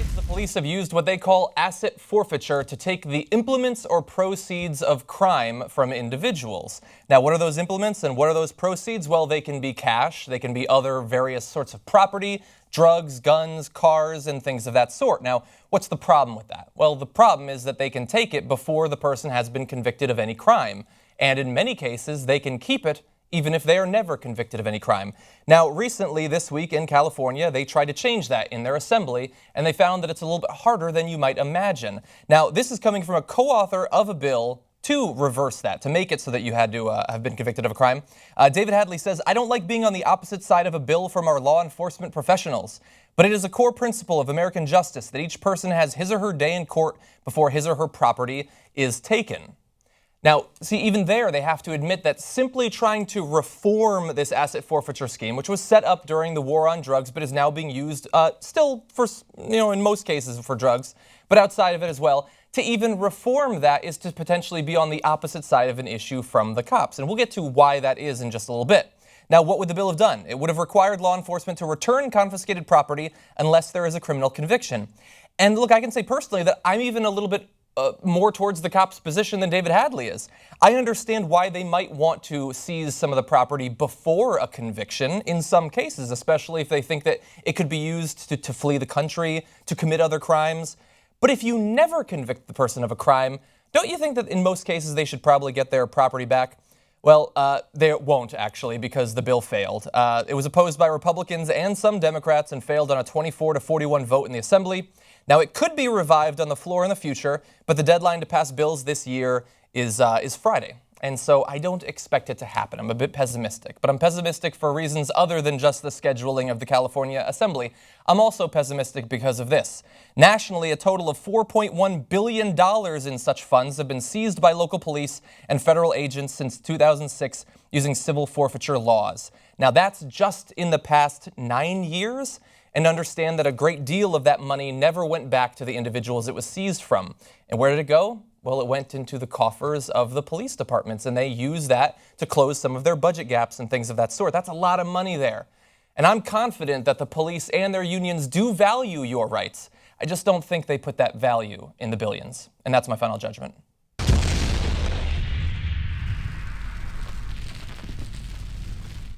The police have used what they call asset forfeiture to take the implements or proceeds of crime from individuals. Now, what are those implements and what are those proceeds? Well, they can be cash, they can be other various sorts of property, drugs, guns, cars, and things of that sort. Now, what's the problem with that? Well, the problem is that they can take it before the person has been convicted of any crime. And in many cases, they can keep it even if they are never convicted of any crime. Now, recently, this week in California, they tried to change that in their assembly, and they found that it's a little bit harder than you might imagine. Now, this is coming from a co-author of a bill to reverse that, to make it so that you had to have been convicted of a crime. David Hadley says, "I don't like being on the opposite side of a bill from our law enforcement professionals, but it is a core principle of American justice that each person has his or her day in court before his or her property is taken." Now, see, even there, they have to admit that simply trying to reform this asset forfeiture scheme, which was set up during the war on drugs, but is now being used still for, in most cases for drugs, but outside of it as well, to even reform that is to potentially be on the opposite side of an issue from the cops. And we'll get to why that is in just a little bit. Now, what would the bill have done? It would have required law enforcement to return confiscated property unless there is a criminal conviction. And look, I can say personally that I'm even a little bit more towards the cops' position than David Hadley is. I understand why they might want to seize some of the property before a conviction in some cases, especially if they think that it could be used to flee the country, to commit other crimes. But if you never convict the person of a crime, don't you think that in most cases they should probably get their property back? Well, they won't, actually, because the bill failed. It was opposed by Republicans and some Democrats and failed on a 24-41 vote in the Assembly. Now, it could be revived on the floor in the future, but the deadline to pass bills this year is Friday. And so I don't expect it to happen. I'm a bit pessimistic, but I'm pessimistic for reasons other than just the scheduling of the California Assembly. I'm also pessimistic because of this. Nationally, a total of $4.1 billion in such funds have been seized by local police and federal agents since 2006 using civil forfeiture laws. Now, that's just in the past 9 years. And understand that a great deal of that money never went back to the individuals it was seized from. And where did it go? Well, it went into the coffers of the police departments, and they used that to close some of their budget gaps and things of that sort. That's a lot of money there. And I'm confident that the police and their unions do value your rights. I just don't think they put that value in the billions. And that's my final judgment.